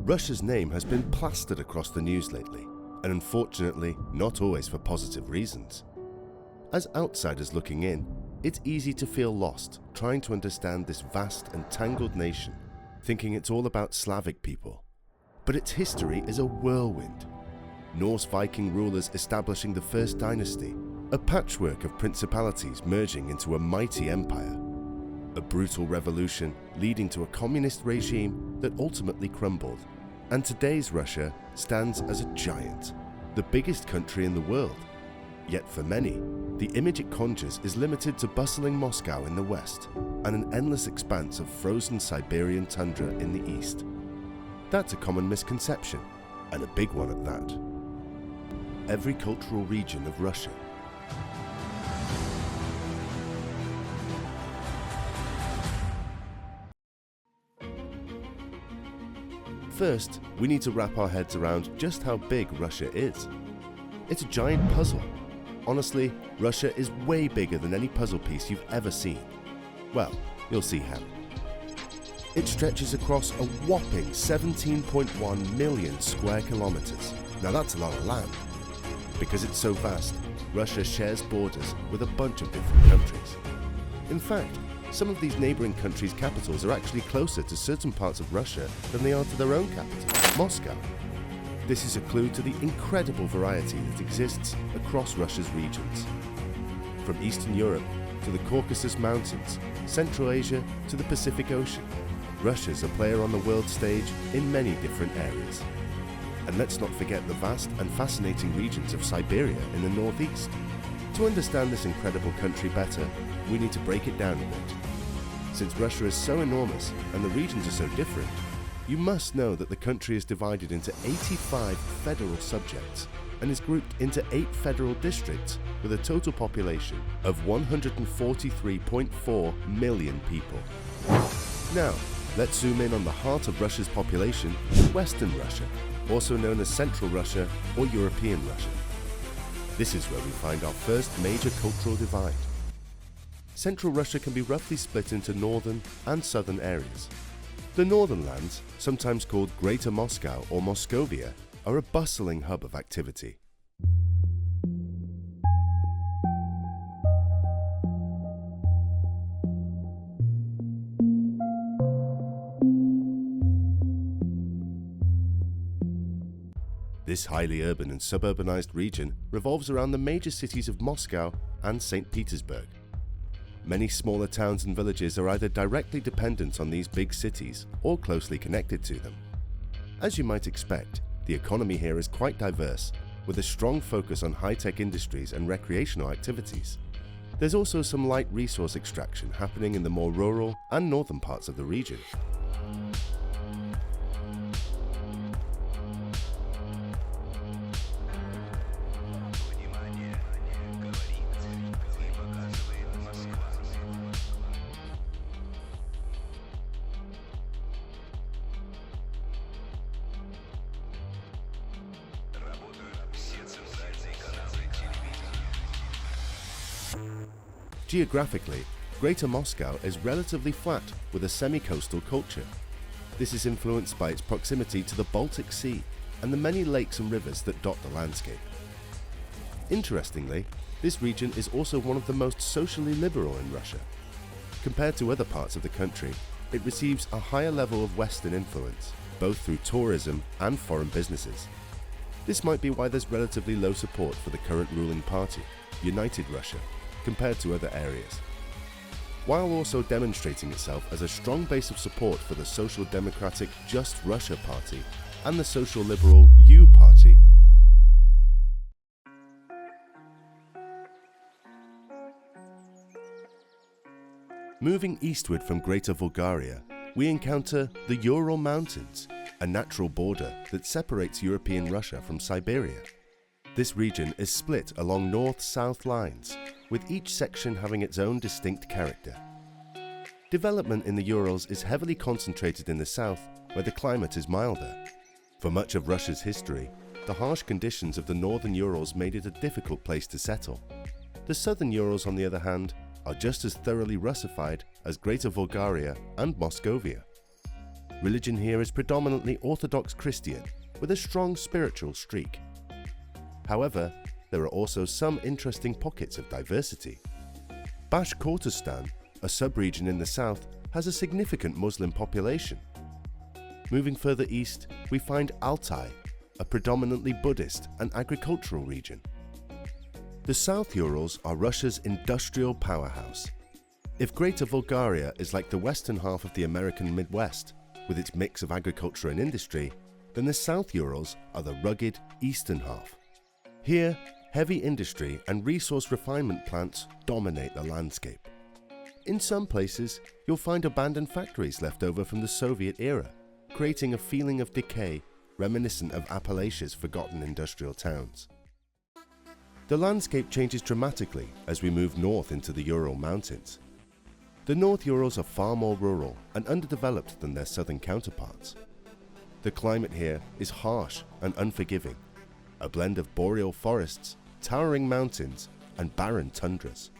Russia's name has been plastered across the news lately, and unfortunately not always for positive reasons. As outsiders looking in, it's easy to feel lost trying to understand this vast and tangled nation, thinking it's all about Slavic people. But its history is a whirlwind. Norse Viking rulers establishing the first dynasty, a patchwork of principalities merging into a mighty empire, a brutal revolution leading to a communist regime that ultimately crumbled, and today's Russia stands as a giant, the biggest country in the world. Yet for many, the image it conjures is limited to bustling Moscow in the west and an endless expanse of frozen Siberian tundra in the east. That's a common misconception, and a big one at that. Every cultural region of Russia. First, we need to wrap our heads around just how big Russia is. It's a giant puzzle. Honestly, Russia is way bigger than any puzzle piece you've ever seen. Well, you'll see how. It stretches across a whopping 17.1 million square kilometers. Now that's a lot of land. Because it's so vast, Russia shares borders with a bunch of different countries. In fact, some of these neighboring countries' capitals are actually closer to certain parts of Russia than they are to their own capital, Moscow. This is a clue to the incredible variety that exists across Russia's regions. From Eastern Europe to the Caucasus Mountains, Central Asia to the Pacific Ocean, Russia's a player on the world stage in many different areas. And let's not forget the vast and fascinating regions of Siberia in the northeast. To understand this incredible country better, we need to break it down a bit. Since Russia is so enormous and the regions are so different, you must know that the country is divided into 85 federal subjects and is grouped into 8 federal districts with a total population of 143.4 million people. Now, let's zoom in on the heart of Russia's population, Western Russia, also known as Central Russia or European Russia. This is where we find our first major cultural divide. Central Russia can be roughly split into northern and southern areas. The northern lands, sometimes called Greater Moscow or Moscovia, are a bustling hub of activity. This highly urban and suburbanized region revolves around the major cities of Moscow and St. Petersburg. Many smaller towns and villages are either directly dependent on these big cities or closely connected to them. As you might expect, the economy here is quite diverse, with a strong focus on high-tech industries and recreational activities. There's also some light resource extraction happening in the more rural and northern parts of the region. Geographically, Greater Moscow is relatively flat with a semi-coastal culture. This is influenced by its proximity to the Baltic Sea and the many lakes and rivers that dot the landscape. Interestingly, this region is also one of the most socially liberal in Russia. Compared to other parts of the country, it receives a higher level of Western influence, both through tourism and foreign businesses. This might be why there's relatively low support for the current ruling party, United Russia, compared to other areas, while also demonstrating itself as a strong base of support for the Social Democratic Just Russia Party and the Social Liberal U Party. Moving eastward from Greater Bulgaria, we encounter the Ural Mountains, a natural border that separates European Russia from Siberia. This region is split along north-south lines, with each section having its own distinct character. Development in the Urals is heavily concentrated in the south, where the climate is milder. For much of Russia's history, the harsh conditions of the northern Urals made it a difficult place to settle. The southern Urals, on the other hand, are just as thoroughly Russified as Greater Bulgaria and Moscovia. religion here is predominantly Orthodox Christian with a strong spiritual streak. However, there are also some interesting pockets of diversity. Bashkortostan, a sub-region in the south, has a significant Muslim population. Moving further east, we find Altai, a predominantly Buddhist and agricultural region. The South Urals are Russia's industrial powerhouse. If Greater Bulgaria is like the western half of the American Midwest, with its mix of agriculture and industry, then the South Urals are the rugged eastern half. Here, heavy industry and resource refinement plants dominate the landscape. In some places, you'll find abandoned factories left over from the Soviet era, creating a feeling of decay reminiscent of Appalachia's forgotten industrial towns. The landscape changes dramatically as we move north into the Ural Mountains. The North Urals are far more rural and underdeveloped than their southern counterparts. The climate here is harsh and unforgiving, a blend of boreal forests, towering mountains, and barren tundras.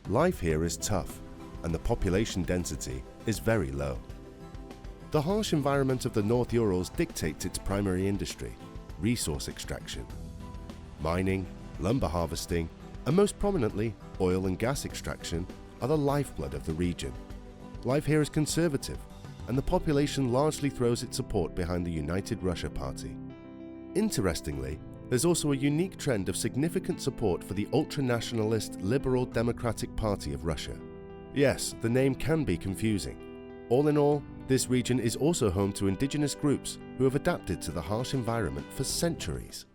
Life here is tough, and the population density is very low. The harsh environment of the North Urals dictates its primary industry, resource extraction. Mining, lumber harvesting, and most prominently, oil and gas extraction are the lifeblood of the region. Life here is conservative, and the population largely throws its support behind the United Russia Party. Interestingly, there's also a unique trend of significant support for the ultra-nationalist Liberal Democratic Party of Russia. Yes, the name can be confusing. All in all, this region is also home to indigenous groups who have adapted to the harsh environment for centuries.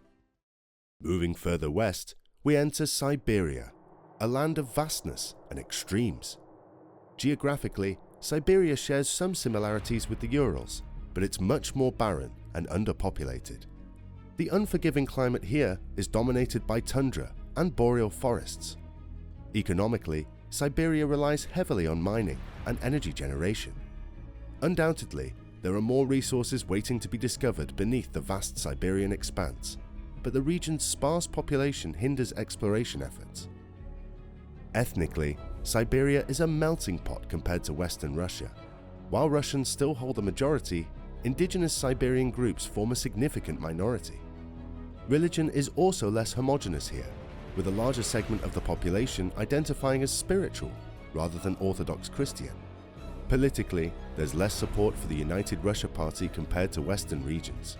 Moving further west, we enter Siberia, a land of vastness and extremes. Geographically, Siberia shares some similarities with the Urals, but it's much more barren and underpopulated. The unforgiving climate here is dominated by tundra and boreal forests. Economically, Siberia relies heavily on mining and energy generation. Undoubtedly, there are more resources waiting to be discovered beneath the vast Siberian expanse, but the region's sparse population hinders exploration efforts. Ethnically, Siberia is a melting pot compared to Western Russia. While Russians still hold the majority, indigenous Siberian groups form a significant minority. Religion is also less homogeneous here, with a larger segment of the population identifying as spiritual rather than Orthodox Christian. Politically, there's less support for the United Russia Party compared to Western regions.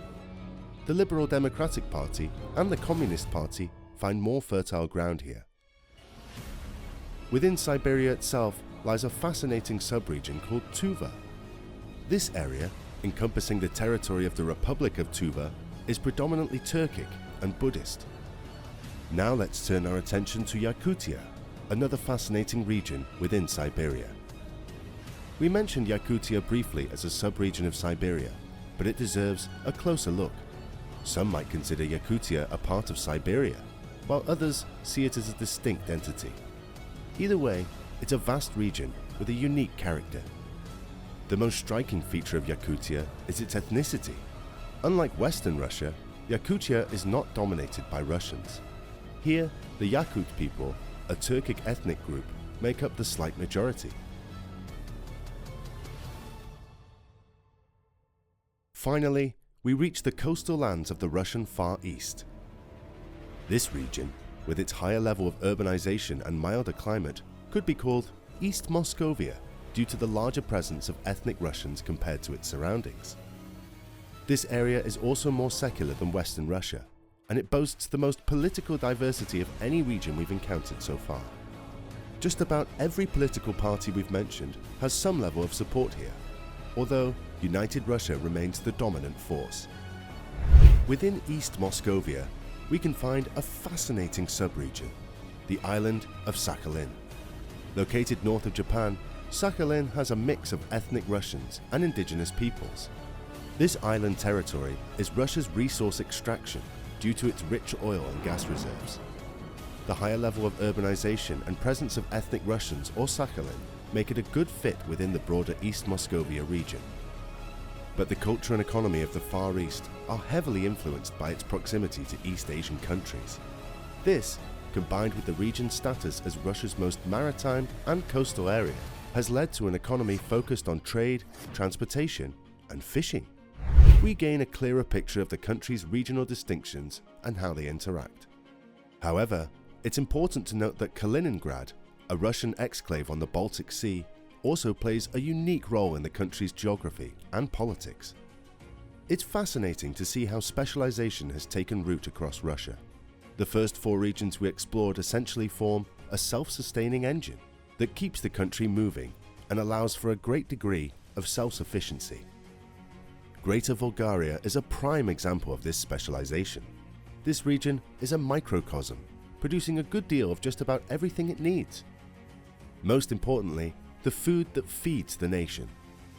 The Liberal Democratic Party and the Communist Party find more fertile ground here. Within Siberia itself lies a fascinating sub-region called Tuva. This area, encompassing the territory of the Republic of Tuva, is predominantly Turkic and Buddhist. Now let's turn our attention to Yakutia, another fascinating region within Siberia. We mentioned Yakutia briefly as a sub-region of Siberia, but it deserves a closer look. Some might consider Yakutia a part of Siberia, while others see it as a distinct entity. Either way, it's a vast region with a unique character. The most striking feature of Yakutia is its ethnicity. Unlike Western Russia, Yakutia is not dominated by Russians. Here, the Yakut people, a Turkic ethnic group, make up the slight majority. Finally, we reach the coastal lands of the Russian Far East. This region, with its higher level of urbanization and milder climate, could be called East Moscovia due to the larger presence of ethnic Russians compared to its surroundings. This area is also more secular than Western Russia, and it boasts the most political diversity of any region we've encountered so far. Just about every political party we've mentioned has some level of support here, although United Russia remains the dominant force. Within East Moscovia, we can find a fascinating sub-region, the island of Sakhalin. Located north of Japan, Sakhalin has a mix of ethnic Russians and indigenous peoples. This island territory is Russia's resource extraction due to its rich oil and gas reserves. The higher level of urbanization and presence of ethnic Russians or Sakhalin make it a good fit within the broader East Moscovia region. But the culture and economy of the Far East are heavily influenced by its proximity to East Asian countries. This, combined with the region's status as Russia's most maritime and coastal area, has led to an economy focused on trade, transportation, and fishing. We gain a clearer picture of the country's regional distinctions and how they interact. However, it's important to note that Kaliningrad, a Russian exclave on the Baltic Sea, also plays a unique role in the country's geography and politics. It's fascinating to see how specialization has taken root across Russia. The first 4 regions we explored essentially form a self-sustaining engine that keeps the country moving and allows for a great degree of self-sufficiency. Greater Bulgaria is a prime example of this specialization. This region is a microcosm, producing a good deal of just about everything it needs. Most importantly, the food that feeds the nation.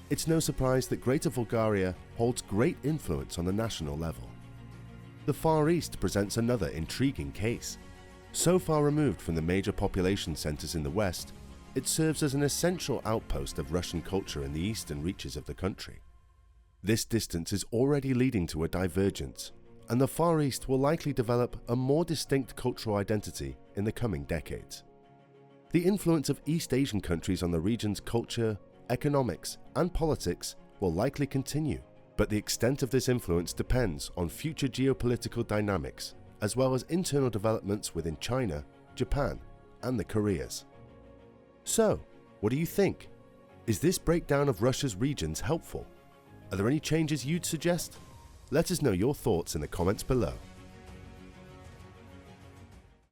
It's no surprise that Greater Bulgaria holds great influence on the national level. The Far East presents another intriguing case. So far removed from the major population centers in the West, it serves as an essential outpost of Russian culture in the eastern reaches of the country. This distance is already leading to a divergence, and the Far East will likely develop a more distinct cultural identity in the coming decades. The influence of East Asian countries on the region's culture, economics, and politics will likely continue, but the extent of this influence depends on future geopolitical dynamics, as well as internal developments within China, Japan, and the Koreas. So, what do you think? Is this breakdown of Russia's regions helpful? Are there any changes you'd suggest? Let us know your thoughts in the comments below.